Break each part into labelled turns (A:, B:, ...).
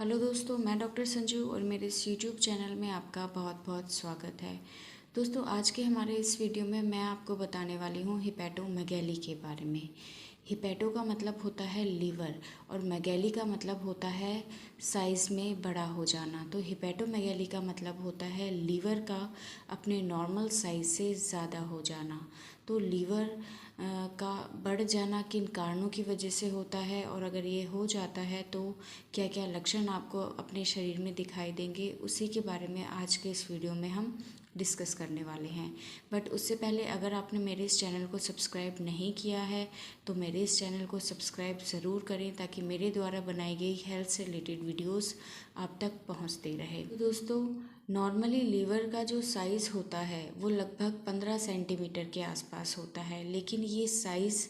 A: Hello दोस्तों, मैं doctor Sanju और मेरे इस यूट्यूब चैनल में आपका बहुत बहुत स्वागत है। दोस्तों, आज के हमारे इस वीडियो में मैं आपको बताने वाली हूँ हिपैटोमेगैली के बारे में। हिपैटो का मतलब होता है लीवर और मेगैली का मतलब होता है साइज़ में बड़ा हो जाना। तो हिपैटोमेगैली का मतलब होता है लीवर का अपने नॉर्मल साइज़ से ज़्यादा हो जाना। तो लीवर का बढ़ जाना किन कारणों की वजह से होता है और अगर ये हो जाता है तो क्या क्या लक्षण आपको अपने शरीर में दिखाई देंगे, उसी के बारे में आज के इस वीडियो में हम डिस्कस करने वाले हैं। बट उससे पहले अगर आपने मेरे इस चैनल को सब्सक्राइब नहीं किया है तो मेरे इस चैनल को सब्सक्राइब ज़रूर करें ताकि मेरे द्वारा बनाई गई हेल्थ से रिलेटेड वीडियोस आप तक पहुंचते रहे। तो दोस्तों, नॉर्मली लीवर का जो साइज़ होता है वो लगभग 15 सेंटीमीटर के आसपास होता है, लेकिन ये साइज़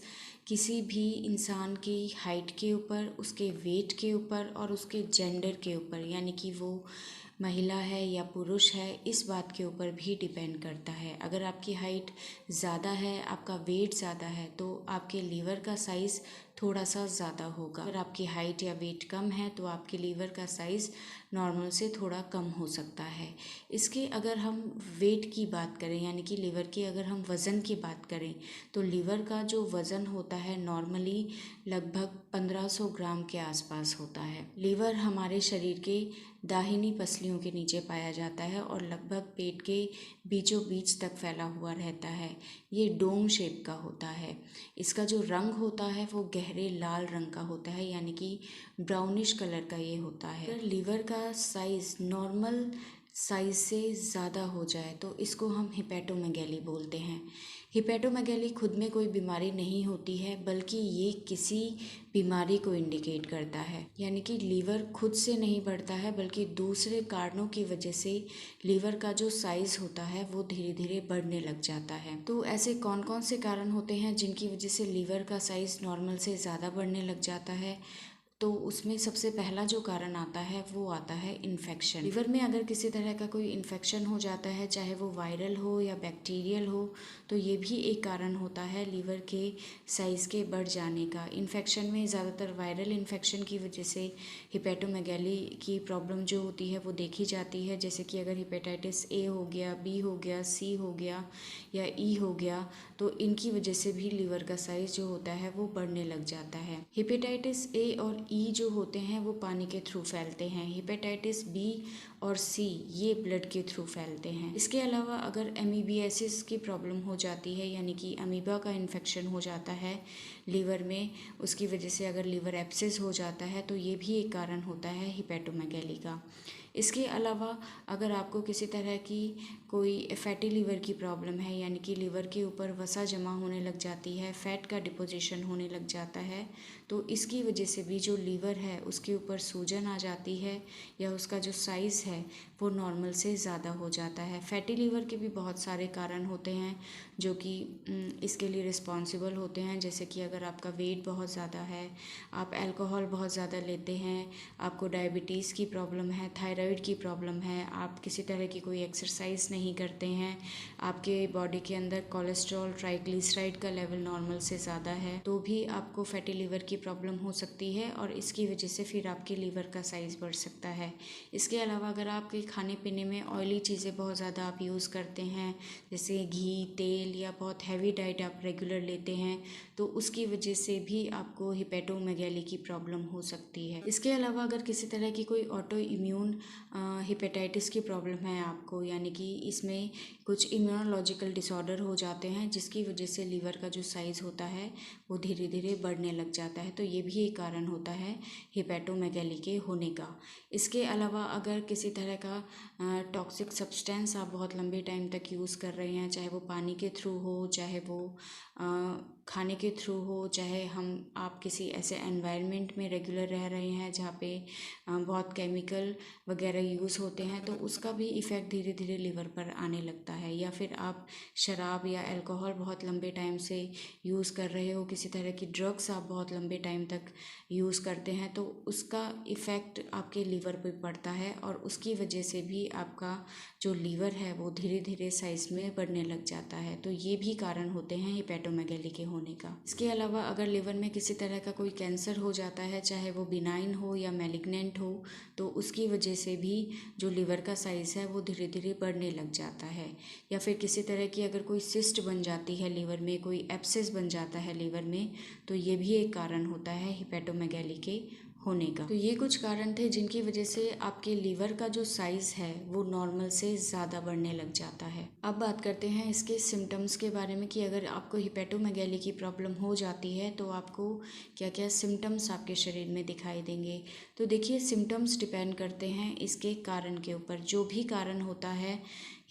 A: किसी भी इंसान की हाइट के ऊपर, उसके वेट के ऊपर और उसके जेंडर के ऊपर, यानी कि वो महिला है या पुरुष है, इस बात के ऊपर भी डिपेंड करता है। अगर आपकी हाइट ज़्यादा है, आपका वेट ज़्यादा है, तो आपके लीवर का साइज़ थोड़ा सा ज़्यादा होगा। अगर आपकी हाइट या वेट कम है तो आपके लीवर का साइज़ नॉर्मल से थोड़ा कम हो सकता है। इसके अगर हम वेट की बात करें, यानी कि लीवर की अगर हम वज़न की बात करें, तो लीवर का जो वज़न होता है नॉर्मली लगभग 1500 ग्राम के आसपास होता है। लीवर हमारे शरीर के दाहिनी पसलियों के नीचे पाया जाता है और लगभग पेट के बीचों बीच तक फैला हुआ रहता है। ये डोम शेप का होता है। इसका जो रंग होता है वो गहरे लाल रंग का होता है, यानी कि ब्राउनिश कलर का ये होता है। अगर लीवर का साइज़ नॉर्मल साइज़ से ज़्यादा हो जाए तो इसको हम हिपैटोमेगैली बोलते हैं। हिपैटोमेगैली खुद में कोई बीमारी नहीं होती है, बल्कि ये किसी बीमारी को इंडिकेट करता है। यानी कि लीवर खुद से नहीं बढ़ता है, बल्कि दूसरे कारणों की वजह से लीवर का जो साइज़ होता है वो धीरे धीरे बढ़ने लग जाता है। तो ऐसे कौन कौन से कारण होते हैं जिनकी वजह से लीवर का साइज़ नॉर्मल से ज़्यादा बढ़ने लग जाता है? तो उसमें सबसे पहला जो कारण आता है वो आता है इन्फेक्शन। लीवर में अगर किसी तरह का कोई इन्फेक्शन हो जाता है, चाहे वो वायरल हो या बैक्टीरियल हो, तो ये भी एक कारण होता है लीवर के साइज़ के बढ़ जाने का। इन्फेक्शन में ज़्यादातर वायरल इन्फेक्शन की वजह से हिपैटोमेगैली की प्रॉब्लम जो होती है वो देखी जाती है। जैसे कि अगर हिपेटाइटिस ए हो गया, बी हो गया, सी हो गया या ई हो गया, तो इनकी वजह से भी लीवर का साइज़ जो होता है वो बढ़ने लग जाता है। हिपेटाइटिस ए और ई जो होते हैं वो पानी के थ्रू फैलते हैं। हिपेटाइटिस बी और सी ये ब्लड के थ्रू फैलते हैं। इसके अलावा अगर एमीबियासिस की प्रॉब्लम हो जाती है, यानी कि अमीबा का इन्फेक्शन हो जाता है लीवर में, उसकी वजह से अगर लीवर एब्सेस हो जाता है तो ये भी एक कारण होता है हिपैटोमेगैली का। इसके अलावा अगर आपको किसी तरह की कोई फैटी लीवर की प्रॉब्लम है, यानी कि लीवर के ऊपर वसा जमा होने लग जाती है, फैट का डिपोजिशन होने लग जाता है, तो इसकी वजह से भी जो लीवर है उसके ऊपर सूजन आ जाती है या उसका जो साइज़ है वो नॉर्मल से ज़्यादा हो जाता है। फैटी लीवर के भी बहुत सारे कारण होते हैं जो कि इसके लिए रिस्पॉन्सिबल होते हैं। जैसे कि अगर आपका वेट बहुत ज़्यादा है, आप अल्कोहल बहुत ज़्यादा लेते हैं, आपको डायबिटीज़ की प्रॉब्लम है, थायराइड की प्रॉब्लम है, आप किसी तरह की कोई एक्सरसाइज नहीं करते हैं, आपके बॉडी के अंदर कोलेस्ट्रॉल, ट्राइग्लिसराइड का लेवल नॉर्मल से ज़्यादा है, तो भी आपको फैटी लीवर की प्रॉब्लम हो सकती है और इसकी वजह से फिर आपके लीवर का साइज़ बढ़ सकता है। इसके अलावा अगर आपके खाने पीने में ऑयली चीज़ें बहुत ज़्यादा आप यूज़ करते हैं, जैसे घी, तेल या बहुत हैवी डाइट आप रेगुलर लेते हैं, तो उसकी वजह से भी आपको हिपैटोमेगैली की प्रॉब्लम हो सकती है। इसके अलावा अगर किसी तरह की कोई ऑटो इम्यून हिपेटाइटिस की प्रॉब्लम है आपको, यानी कि इसमें कुछ इम्यूनोलॉजिकल डिसऑर्डर हो जाते हैं जिसकी वजह से लीवर का जो साइज़ होता है वो धीरे धीरे बढ़ने लग जाता है, तो ये भी एक कारण होता है हिपैटोमेगैली के होने का। इसके अलावा अगर किसी तरह का टॉक्सिक सब्सटेंस आप बहुत लंबे टाइम तक यूज़ कर रहे हैं, चाहे वो पानी के थ्रू हो, चाहे वो खाने के थ्रू हो, चाहे आप किसी ऐसे एनवायरनमेंट में रेगुलर रह रहे हैं जहाँ पे बहुत केमिकल वगैरह यूज़ होते हैं, तो उसका भी इफ़ेक्ट धीरे धीरे लीवर पर आने लगता है। या फिर आप शराब या अल्कोहल बहुत लंबे टाइम से यूज़ कर रहे हो, किसी तरह की ड्रग्स आप बहुत लंबे टाइम तक यूज़ करते हैं, तो उसका इफ़ेक्ट आपके लीवर पर पड़ता है और उसकी वजह से भी आपका जो लीवर है वो धीरे धीरे साइज़ में बढ़ने लग जाता है। तो ये भी कारण होते हैं हिपैटोमेगैली के होने का। इसके अलावा अगर लिवर में किसी तरह का कोई कैंसर हो जाता है, चाहे वो बिनाइन हो या मैलिग्नेंट हो, तो उसकी वजह से भी जो लिवर का साइज़ है वो धीरे धीरे बढ़ने लग जाता है। या फिर किसी तरह की अगर कोई सिस्ट बन जाती है लिवर में, कोई एब्सेस बन जाता है लिवर में, तो ये भी एक कारण होता है हिपेटोमेगैली के होने का। तो ये कुछ कारण थे जिनकी वजह से आपके लीवर का जो साइज़ है वो नॉर्मल से ज़्यादा बढ़ने लग जाता है। अब बात करते हैं इसके सिम्टम्स के बारे में कि अगर आपको हिपेटोमेगैली की प्रॉब्लम हो जाती है तो आपको क्या क्या सिम्टम्स आपके शरीर में दिखाई देंगे। तो देखिए, सिम्टम्स डिपेंड करते हैं इसके कारण के ऊपर। जो भी कारण होता है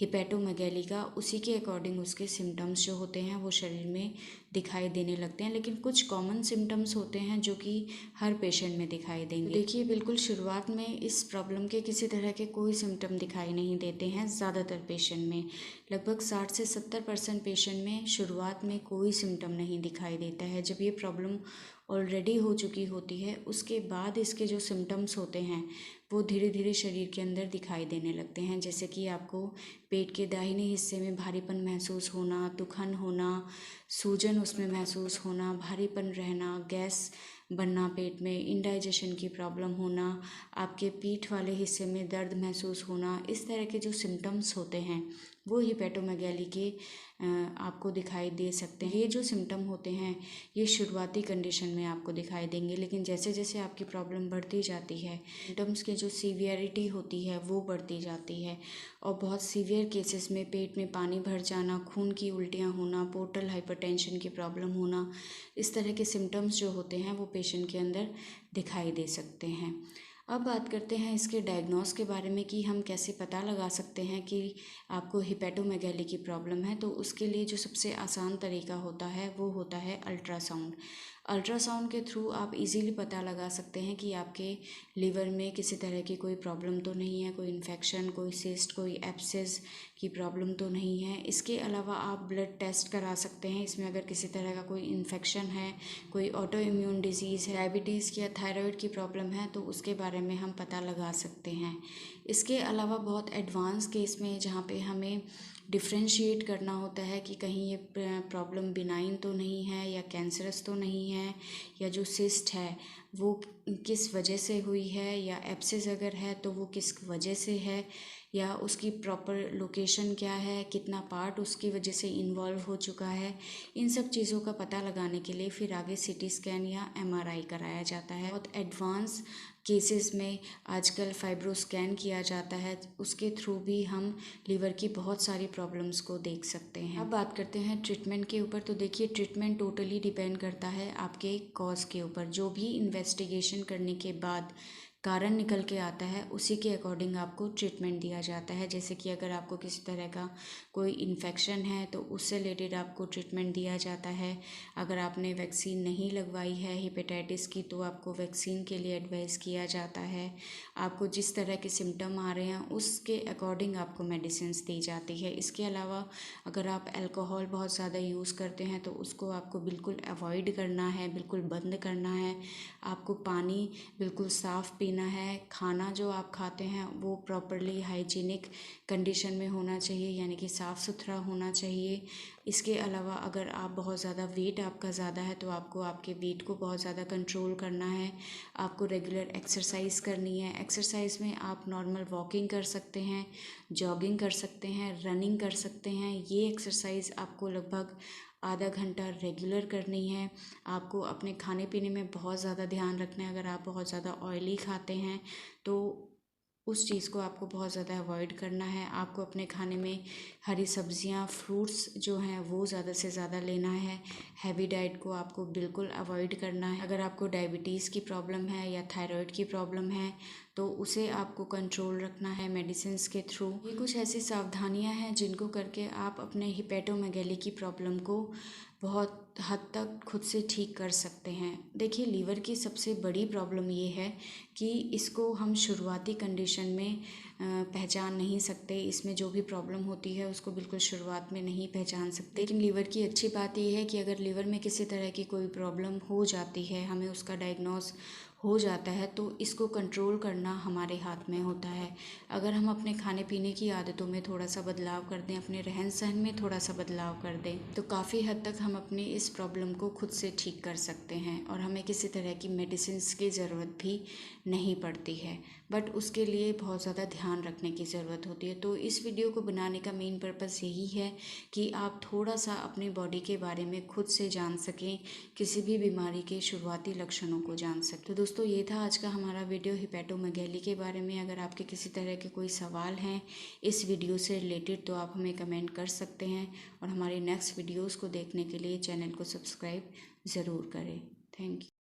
A: हिपेटोमेगैली का, उसी के अकॉर्डिंग उसके सिम्टम्स जो होते हैं वो शरीर में दिखाई देने लगते हैं। लेकिन कुछ कॉमन सिम्टम्स होते हैं जो कि हर पेशेंट में दिखाई देंगे। देखिए, बिल्कुल शुरुआत में इस प्रॉब्लम के किसी तरह के कोई सिम्टम दिखाई नहीं देते हैं ज़्यादातर पेशेंट में। लगभग 60 से 70% पेशेंट में शुरुआत में कोई सिम्टम नहीं दिखाई देता है। जब ये प्रॉब्लम ऑलरेडी हो चुकी होती है, उसके बाद इसके जो सिम्टम्स होते हैं वो धीरे धीरे शरीर के अंदर दिखाई देने लगते हैं। जैसे कि आपको पेट के दाहिने हिस्से में भारीपन महसूस होना, दुखन होना, सूजन उसमें महसूस होना, भारीपन रहना, गैस बनना पेट में, इंडाइजेशन की प्रॉब्लम होना, आपके पीठ वाले हिस्से में दर्द महसूस होना, इस तरह के जो सिम्टम्स होते हैं वो हिपेटोमेगैली के आपको दिखाई दे सकते हैं। ये जो सिम्टम होते हैं ये शुरुआती कंडीशन में आपको दिखाई देंगे, लेकिन जैसे जैसे आपकी प्रॉब्लम बढ़ती जाती है, सिम्टम्स की जो सीवियरिटी होती है वो बढ़ती जाती है। और बहुत सीवियर केसेस में पेट में पानी भर जाना, खून की उल्टियाँ होना, पोर्टल हाइपरटेंशन की प्रॉब्लम होना, इस तरह के सिम्टम्स जो होते हैं वो पेशेंट के अंदर दिखाई दे सकते हैं। अब बात करते हैं इसके डायग्नोस के बारे में कि हम कैसे पता लगा सकते हैं कि आपको हिपेटोमेगैली की प्रॉब्लम है। तो उसके लिए जो सबसे आसान तरीका होता है वो होता है अल्ट्रासाउंड। अल्ट्रासाउंड के थ्रू आप इजीली पता लगा सकते हैं कि आपके लीवर में किसी तरह की कोई प्रॉब्लम तो नहीं है, कोई इन्फेक्शन, कोई सिस्ट, कोई एब्सेस की प्रॉब्लम तो नहीं है। इसके अलावा आप ब्लड टेस्ट करा सकते हैं। इसमें अगर किसी तरह का कोई इन्फेक्शन है, कोई ऑटो इम्यून डिजीज़ है, डायबिटीज़ या थायराइड की प्रॉब्लम है, तो उसके बारे में हम पता लगा सकते हैं। इसके अलावा बहुत एडवांस केस में जहाँ पे हमें डिफ्रेंशिएट करना होता है कि कहीं ये प्रॉब्लम बिनाइन तो नहीं है या कैंसरस तो नहीं है, या जो सिस्ट है वो किस वजह से हुई है, या एब्सेस अगर है तो वो किस वजह से है, या उसकी प्रॉपर लोकेशन क्या है, कितना पार्ट उसकी वजह से इन्वॉल्व हो चुका है। इन सब चीज़ों का पता लगाने के लिए फिर आगे सीटी स्कैन या एमआरआई कराया जाता है। बहुत एडवांस केसेस में आजकल फाइब्रो स्कैन किया जाता है, उसके थ्रू भी हम लीवर की बहुत सारी प्रॉब्लम्स को देख सकते हैं। अब बात करते हैं ट्रीटमेंट के ऊपर। तो देखिए, ट्रीटमेंट टोटली डिपेंड करता है आपके कॉज के ऊपर। जो भी इन्वेस्टिगेशन करने के बाद कारण निकल के आता है उसी के अकॉर्डिंग आपको ट्रीटमेंट दिया जाता है। जैसे कि अगर आपको किसी तरह का कोई इन्फेक्शन है तो उससे रिलेटेड आपको ट्रीटमेंट दिया जाता है। अगर आपने वैक्सीन नहीं लगवाई है हेपेटाइटिस की तो आपको वैक्सीन के लिए एडवाइस किया जाता है। आपको जिस तरह के सिम्टम आ रहे हैं उसके अकॉर्डिंग आपको मेडिसिन्स दी जाती है। इसके अलावा अगर आप अल्कोहल बहुत ज़्यादा यूज़ करते हैं तो उसको आपको बिल्कुल अवॉइड करना है, बिल्कुल बंद करना है। आपको पानी बिल्कुल साफ़ पीना है। खाना जो आप खाते हैं वो प्रॉपरली हाइजीनिक कंडीशन में होना चाहिए, यानी कि साफ़ सुथरा होना चाहिए। इसके अलावा अगर आप बहुत ज़्यादा वेट आपका ज़्यादा है तो आपको आपके वेट को बहुत ज़्यादा कंट्रोल करना है। आपको रेगुलर एक्सरसाइज करनी है। एक्सरसाइज में आप नॉर्मल वॉकिंग कर सकते हैं, जॉगिंग कर सकते हैं, रनिंग कर सकते हैं। ये एक्सरसाइज आपको लगभग आधा घंटा रेगुलर करनी है। आपको अपने खाने पीने में बहुत ज़्यादा ध्यान रखना है। अगर आप बहुत ज़्यादा ऑयली खाते हैं तो उस चीज़ को आपको बहुत ज़्यादा अवॉइड करना है। आपको अपने खाने में हरी सब्जियां, फ्रूट्स जो हैं वो ज़्यादा से ज़्यादा लेना है। हैवी डाइट को आपको बिल्कुल अवॉइड करना है। अगर आपको डायबिटीज़ की प्रॉब्लम है या थायराइड की प्रॉब्लम है तो उसे आपको कंट्रोल रखना है मेडिसिन्स के थ्रू। ये कुछ ऐसी सावधानियां हैं जिनको करके आप अपने हिपेटोमेगैली की प्रॉब्लम को बहुत हद तक खुद से ठीक कर सकते हैं। देखिए, लीवर की सबसे बड़ी प्रॉब्लम ये है कि इसको हम शुरुआती कंडीशन में पहचान नहीं सकते। इसमें जो भी प्रॉब्लम होती है उसको बिल्कुल शुरुआत में नहीं पहचान सकते। लेकिन लीवर की अच्छी बात यह है कि अगर लीवर में किसी तरह की कोई प्रॉब्लम हो जाती है, हमें उसका डायग्नोस हो जाता है तो इसको कंट्रोल करना हमारे हाथ में होता है। अगर हम अपने खाने पीने की आदतों में थोड़ा सा बदलाव कर दें, अपने रहन सहन में थोड़ा सा बदलाव कर दें, तो काफ़ी हद तक हम अपनी इस प्रॉब्लम को खुद से ठीक कर सकते हैं और हमें किसी तरह की मेडिसिन्स की ज़रूरत भी नहीं पड़ती है। बट उसके लिए बहुत ज़्यादा ध्यान रखने की ज़रूरत होती है। तो इस वीडियो को बनाने का मेन पर्पस यही है कि आप थोड़ा सा अपनी बॉडी के बारे में खुद से जान सकें, किसी भी बीमारी के शुरुआती लक्षणों को जान सकें। तो दोस्तों ये था आज का हमारा वीडियो हिपैटोमेगैली के बारे में। अगर आपके किसी तरह के कोई सवाल हैं इस वीडियो से रिलेटेड तो आप हमें कमेंट कर सकते हैं और हमारे नेक्स्ट वीडियोज़ को देखने के लिए चैनल को सब्सक्राइब ज़रूर करें। Thank you.